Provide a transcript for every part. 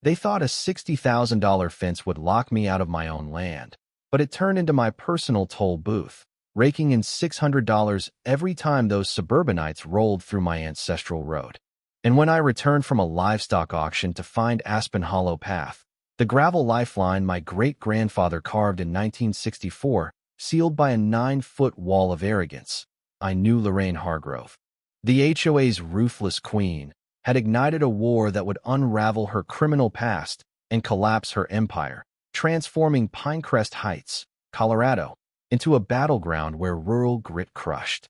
They thought a $60,000 fence would lock me out of my own land, but it turned into my personal toll booth, raking in $600 every time those suburbanites rolled through my ancestral road. And when I returned from a livestock auction to find Aspen Hollow Path, the gravel lifeline my great-grandfather carved in 1964, sealed by a 9-foot wall of arrogance, I knew Lorraine Hargrove, the HOA's ruthless queen, had ignited a war that would unravel her criminal past and collapse her empire, transforming Pinecrest Heights, Colorado, into a battleground where rural grit crushed.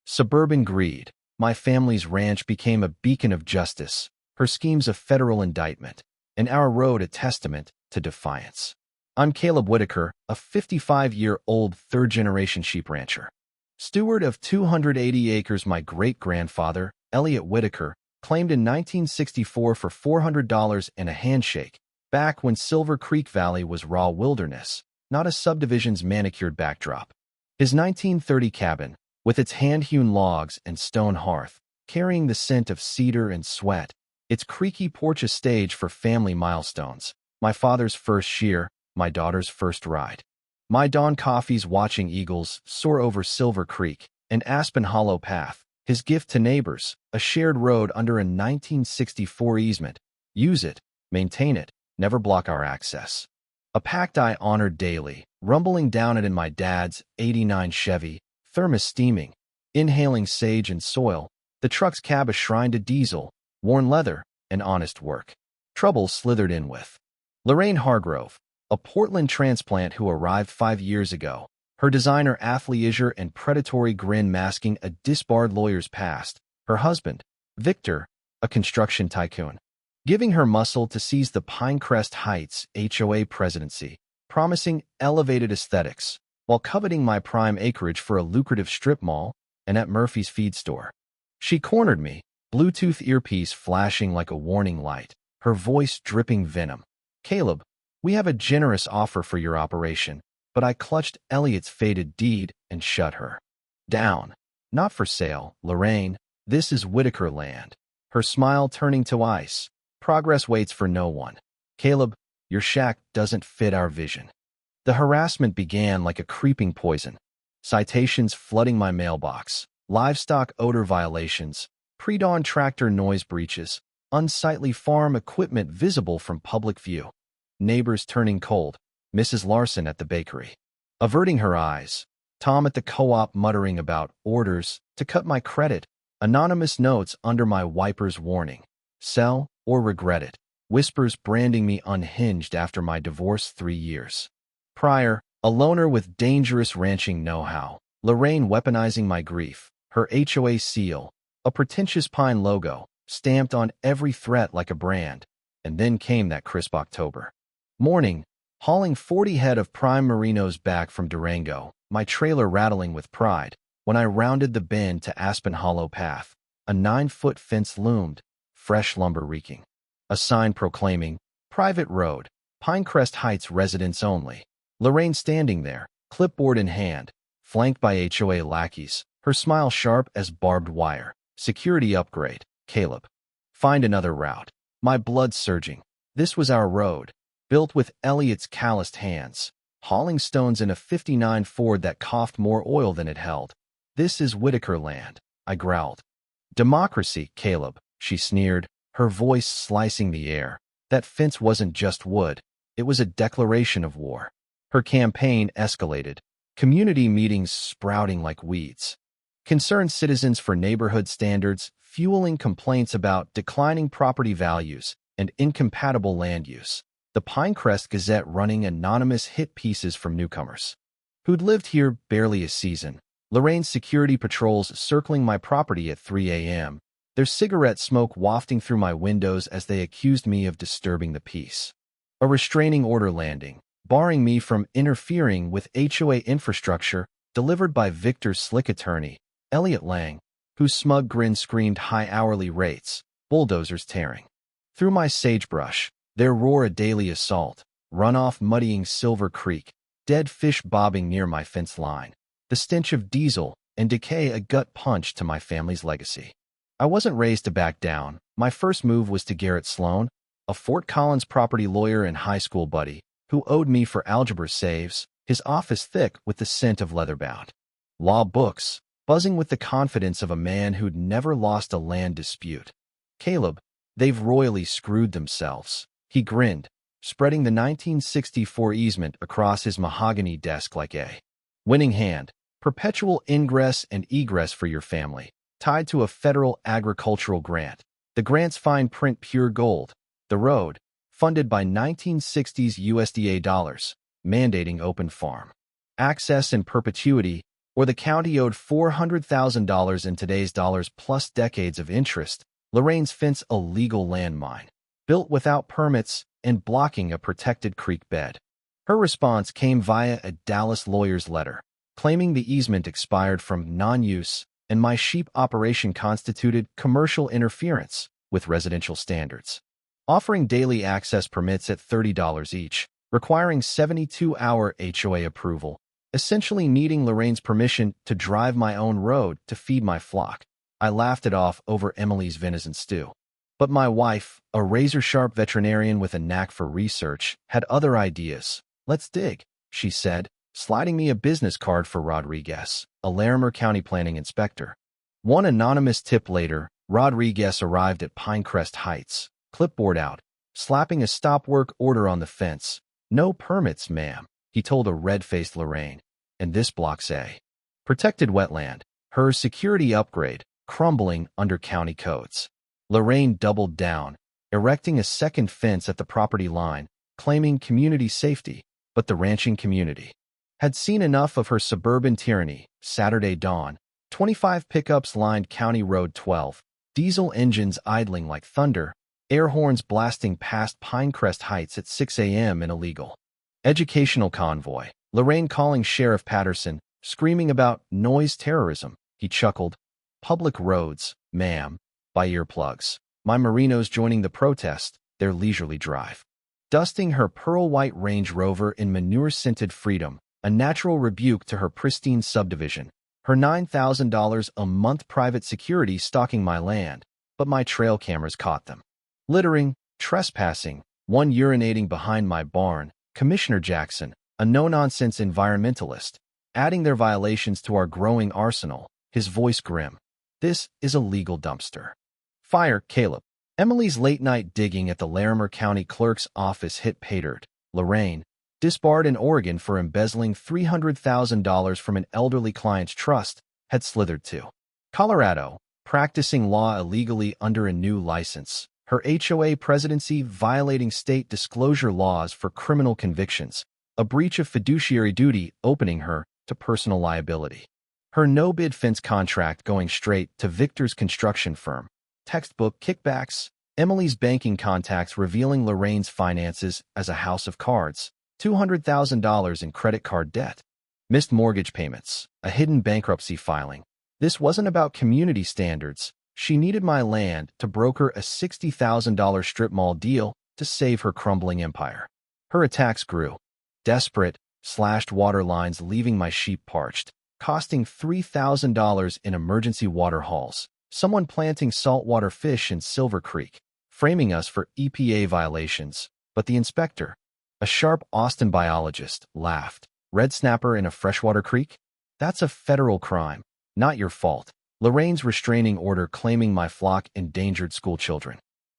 Suburban greed, my family's ranch became a beacon of justice, her schemes a federal indictment, and our road a testament to defiance. I'm Caleb Whitaker, a 55-year-old third-generation sheep rancher. Steward of 280 acres my great-grandfather, Elliot Whitaker, claimed in 1964 for $400 and a handshake, back when Silver Creek Valley was raw wilderness, not a subdivision's manicured backdrop. His 1930 cabin, with its hand-hewn logs and stone hearth, carrying the scent of cedar and sweat, its creaky porch a stage for family milestones, my father's first shear, my daughter's first ride. My dawn coffees watching eagles soar over Silver Creek and Aspen Hollow Path, his gift to neighbors, a shared road under a 1964 easement. Use it, maintain it, never block our access. A pact I honored daily, rumbling down it in my dad's '89 Chevy, thermos steaming, inhaling sage and soil, the truck's cab a shrine to diesel, worn leather, and honest work. Trouble slithered in with Lorraine Hargrove, a Portland transplant who arrived 5 years ago, her designer athleisure and predatory grin masking a disbarred lawyer's past, her husband, Victor, a construction tycoon, giving her muscle to seize the Pinecrest Heights HOA presidency, promising elevated aesthetics, while coveting my prime acreage for a lucrative strip mall and at Murphy's feed store. She cornered me, Bluetooth earpiece flashing like a warning light, her voice dripping venom. Caleb, we have a generous offer for your operation, but I clutched Elliot's faded deed and shut her down. Not for sale, Lorraine. This is Whitaker land. Her smile turning to ice. Progress waits for no one. Caleb, your shack doesn't fit our vision. The harassment began like a creeping poison. Citations flooding my mailbox, livestock odor violations, pre-dawn tractor noise breaches, unsightly farm equipment visible from public view. Neighbors turning cold, Mrs. Larson at the bakery, averting her eyes, Tom at the co-op muttering about orders to cut my credit, anonymous notes under my wipers warning, sell or regret it, whispers branding me unhinged after my divorce 3 years prior, a loner with dangerous ranching know-how, Lorraine weaponizing my grief, her HOA seal, a pretentious pine logo, stamped on every threat like a brand. And then came that crisp October morning, hauling 40 head of prime merinos back from Durango, my trailer rattling with pride, when I rounded the bend to Aspen Hollow Path. A 9-foot fence loomed, fresh lumber reeking. A sign proclaiming, private road, Pinecrest Heights residents only. Lorraine standing there, clipboard in hand, flanked by HOA lackeys, her smile sharp as barbed wire. Security upgrade, Caleb. Find another route. My blood surging. This was our road, built with Elliot's calloused hands, hauling stones in a '59 Ford that coughed more oil than it held. This is Whitaker land, I growled. Democracy, Caleb, she sneered, her voice slicing the air. That fence wasn't just wood, it was a declaration of war. Her campaign escalated, community meetings sprouting like weeds. Concerned citizens for neighborhood standards, fueling complaints about declining property values and incompatible land use. The Pinecrest Gazette running anonymous hit pieces from newcomers who'd lived here barely a season. Lorraine's security patrols circling my property at 3 a.m., their cigarette smoke wafting through my windows as they accused me of disturbing the peace. A restraining order landing, barring me from interfering with HOA infrastructure, delivered by Victor's slick attorney, Elliot Lang, whose smug grin screamed high hourly rates, bulldozers tearing through my sagebrush, their roar a daily assault, runoff muddying Silver Creek, dead fish bobbing near my fence line, the stench of diesel and decay a gut punch to my family's legacy. I wasn't raised to back down. My first move was to Garrett Sloan, a Fort Collins property lawyer and high school buddy, who owed me for algebra saves, his office thick with the scent of leather-bound law books, buzzing with the confidence of a man who'd never lost a land dispute. Caleb, they've royally screwed themselves. He grinned, spreading the 1964 easement across his mahogany desk like a winning hand. Perpetual ingress and egress for your family, tied to a federal agricultural grant. The grant's fine print pure gold. The road, funded by 1960s USDA dollars, mandating open farm access in perpetuity, or the county owed $400,000 in today's dollars plus decades of interest. Lorraine's fence, a legal landmine, built without permits and blocking a protected creek bed. Her response came via a Dallas lawyer's letter, claiming the easement expired from non-use and my sheep operation constituted commercial interference with residential standards. Offering daily access permits at $30 each, requiring 72-hour HOA approval, essentially needing Lorraine's permission to drive my own road to feed my flock. I laughed it off over Emily's venison stew. But my wife, a razor-sharp veterinarian with a knack for research, had other ideas. "Let's dig," she said, sliding me a business card for Rodriguez, a Larimer County planning inspector. One anonymous tip later, Rodriguez arrived at Pinecrest Heights, clipboard out, slapping a stop work order on the fence. "No permits, ma'am," he told a red-faced Lorraine. "And this block's a protected wetland." Her security upgrade, crumbling under county codes. Lorraine doubled down, erecting a second fence at the property line, claiming community safety, but the ranching community had seen enough of her suburban tyranny. Saturday dawn, 25 pickups lined County Road 12, diesel engines idling like thunder, air horns blasting past Pinecrest Heights at 6 a.m. in a legal educational convoy. Lorraine calling Sheriff Patterson, screaming about noise terrorism. He chuckled. "Public roads, ma'am," by earplugs. My Merinos joining the protest, their leisurely drive. Dusting her pearl-white Range Rover in manure-scented freedom, a natural rebuke to her pristine subdivision. Her $9,000 a month private security stalking my land, but my trail cameras caught them. Littering, trespassing, one urinating behind my barn. Commissioner Jackson, a no-nonsense environmentalist, adding their violations to our growing arsenal, his voice grim. "This is a legal dumpster." Fire, Caleb. Emily's late-night digging at the Larimer County Clerk's office hit paydirt. Lorraine, disbarred in Oregon for embezzling $300,000 from an elderly client's trust, had slithered to Colorado, practicing law illegally under a new license. Her HOA presidency violating state disclosure laws for criminal convictions, a breach of fiduciary duty opening her to personal liability. Her no-bid fence contract going straight to Victor's construction firm. Textbook kickbacks. Emily's banking contacts revealing Lorraine's finances as a house of cards. $200,000 in credit card debt. Missed mortgage payments. A hidden bankruptcy filing. This wasn't about community standards. She needed my land to broker a $60,000 strip mall deal to save her crumbling empire. Her attacks grew. Desperate, slashed water lines leaving my sheep parched, costing $3,000 in emergency water hauls. Someone planting saltwater fish in Silver Creek, framing us for EPA violations. But the inspector, a sharp Austin biologist, laughed. "Red snapper in a freshwater creek? That's a federal crime. Not your fault." Lorraine's restraining order claiming my flock endangered school children.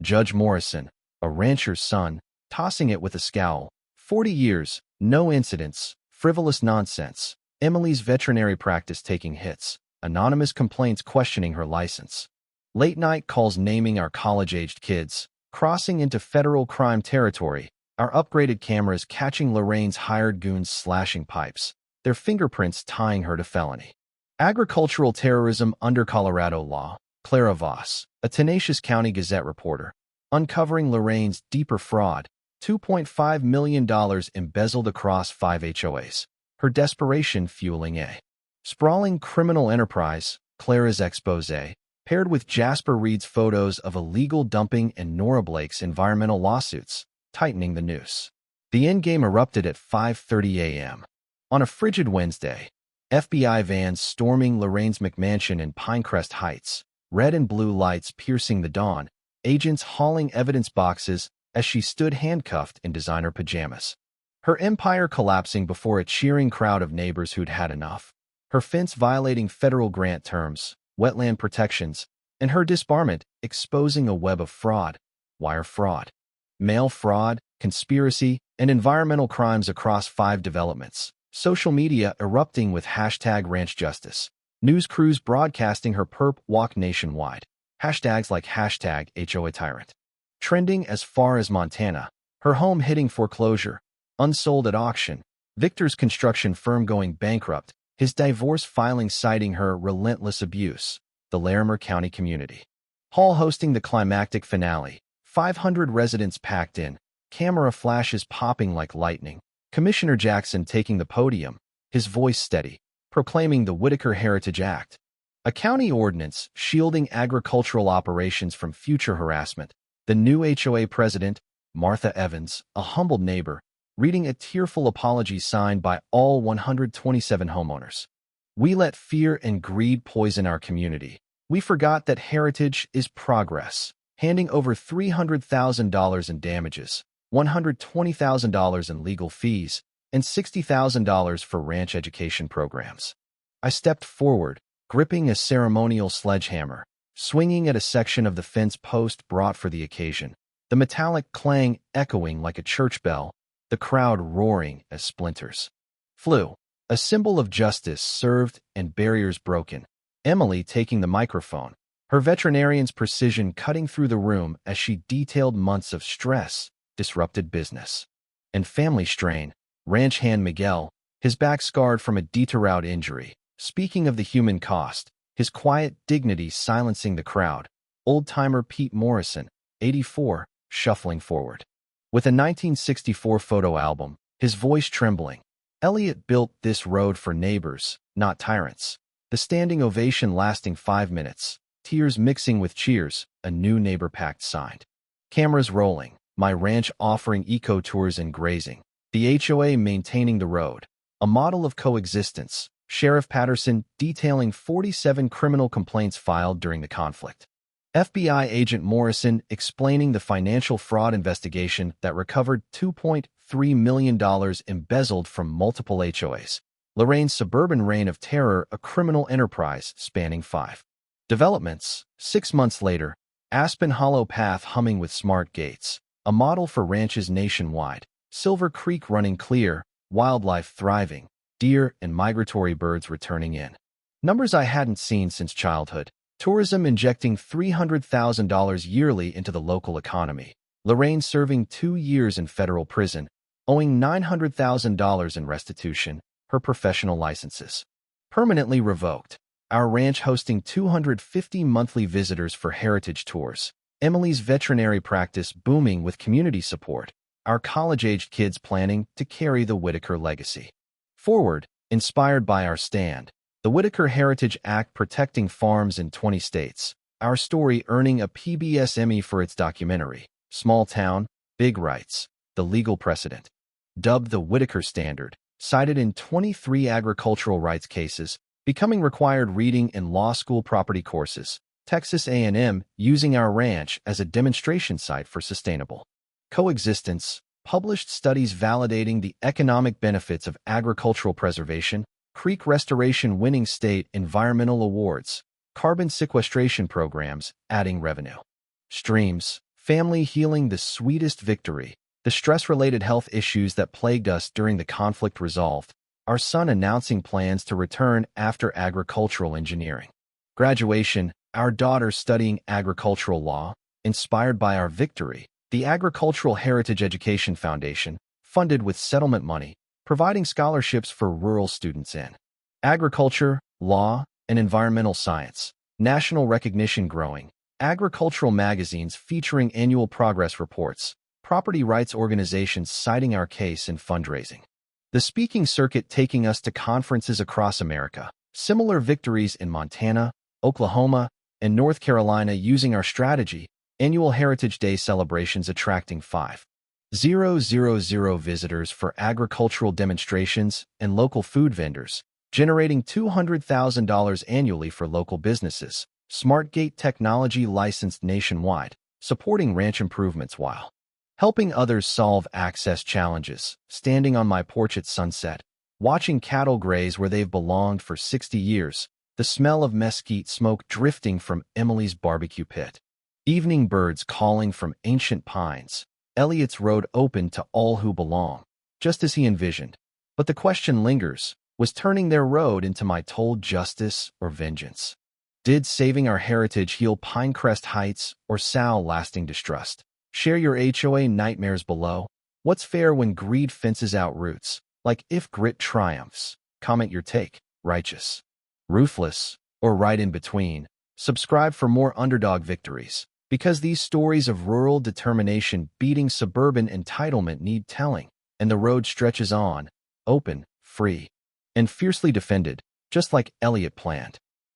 Judge Morrison, a rancher's son, tossing it with a scowl. 40 years, no incidents, frivolous nonsense. Emily's veterinary practice taking hits. Anonymous complaints questioning her license. Late-night calls naming our college-aged kids. Crossing into federal crime territory. Our upgraded cameras catching Lorraine's hired goons slashing pipes. Their fingerprints tying her to felony. Agricultural terrorism under Colorado law. Clara Voss, a tenacious County Gazette reporter, uncovering Lorraine's deeper fraud. $2.5 million embezzled across 5 HOAs. Her desperation fueling a sprawling criminal enterprise. Clara's expose, paired with Jasper Reed's photos of illegal dumping and Nora Blake's environmental lawsuits, tightening the noose. The endgame erupted at 5:30 a.m. On a frigid Wednesday. FBI vans storming Lorraine's McMansion in Pinecrest Heights, red and blue lights piercing the dawn, agents hauling evidence boxes as she stood handcuffed in designer pajamas. Her empire collapsing before a cheering crowd of neighbors who'd had enough. Her fence violating federal grant terms, wetland protections, and her disbarment exposing a web of fraud, wire fraud, mail fraud, conspiracy, and environmental crimes across 5 developments. Social media erupting with hashtag ranch justice. News crews broadcasting her perp walk nationwide. Hashtags like hashtag HOA tyrant. Trending as far as Montana. Her home hitting foreclosure. Unsold at auction. Victor's construction firm going bankrupt. His divorce filing citing her relentless abuse. The Larimer County community hall hosting the climactic finale. 500 residents packed in. Camera flashes popping like lightning. Commissioner Jackson taking the podium, his voice steady, proclaiming the Whitaker Heritage Act, a county ordinance shielding agricultural operations from future harassment. The new HOA president, Martha Evans, a humbled neighbor, reading a tearful apology signed by all 127 homeowners. We let fear and greed poison our community. We forgot that heritage is progress, handing over $300,000 in damages, $120,000 in legal fees, and $60,000 for ranch education programs. I stepped forward, gripping a ceremonial sledgehammer, swinging at a section of the fence post brought for the occasion, the metallic clang echoing like a church bell, the crowd roaring as splinters flew. A symbol of justice served and barriers broken. Emily taking the microphone, her veterinarian's precision cutting through the room as she detailed months of stress, disrupted business, and family strain. Ranch hand Miguel, his back scarred from a detour injury, speaking of the human cost, his quiet dignity silencing the crowd. Old-timer Pete Morrison, 84, shuffling forward. With a 1964 photo album, his voice trembling. Elliot built this road for neighbors, not tyrants. The standing ovation lasting 5 minutes, tears mixing with cheers, a new neighbor pact signed. Cameras rolling, my ranch offering eco-tours and grazing. The HOA maintaining the road, a model of coexistence. Sheriff Patterson detailing 47 criminal complaints filed during the conflict. FBI agent Morrison explaining the financial fraud investigation that recovered $2.3 million embezzled from multiple HOAs. Lorraine's suburban reign of terror, a criminal enterprise spanning 5 developments. 6 months later, Aspen Hollow Path humming with smart gates, a model for ranches nationwide. Silver Creek running clear, wildlife thriving, deer and migratory birds returning in numbers I hadn't seen since childhood. Tourism injecting $300,000 yearly into the local economy. Lorraine serving 2 years in federal prison, owing $900,000 in restitution, her professional licenses permanently revoked. Our ranch hosting 250 monthly visitors for heritage tours. Emily's veterinary practice booming with community support. Our college-aged kids planning to carry the Whitaker legacy forward, inspired by our stand. The Whitaker Heritage Act protecting farms in 20 states. Our story earning a PBS Emmy for its documentary, Small Town, Big Rights, the legal precedent. Dubbed the Whitaker Standard, cited in 23 agricultural rights cases, becoming required reading in law school property courses. Texas A&M using our ranch as a demonstration site for sustainable coexistence. Published studies validating the economic benefits of agricultural preservation. Creek restoration winning state environmental awards. Carbon sequestration programs adding revenue streams. Family healing the sweetest victory. The stress-related health issues that plagued us during the conflict resolved. Our son announcing plans to return after agricultural engineering graduation. Our daughter studying agricultural law, inspired by our victory. The Agricultural Heritage Education Foundation, funded with settlement money, providing scholarships for rural students in agriculture, law, and environmental science. National recognition growing. Agricultural magazines featuring annual progress reports. Property rights organizations citing our case in fundraising. The speaking circuit taking us to conferences across America. Similar victories in Montana, Oklahoma, and North Carolina using our strategy. Annual Heritage Day celebrations attracting 5,000 visitors for agricultural demonstrations and local food vendors, generating $200,000 annually for local businesses. SmartGate technology licensed nationwide, supporting ranch improvements while helping others solve access challenges, standing on my porch at sunset, watching cattle graze where they've belonged for 60 years, the smell of mesquite smoke drifting from Emily's barbecue pit, evening birds calling from ancient pines, Elliot's road open to all who belong, just as he envisioned. But the question lingers, was turning their road into my toll justice or vengeance? Did saving our heritage heal Pinecrest Heights or sow lasting distrust? Share your HOA nightmares below. What's fair when greed fences out roots? Like if grit triumphs? Comment your take. Righteous, ruthless, or right in between. Subscribe for more underdog victories, because these stories of rural determination beating suburban entitlement need telling, and the road stretches on, open, free, and fiercely defended, just like Elliot planned.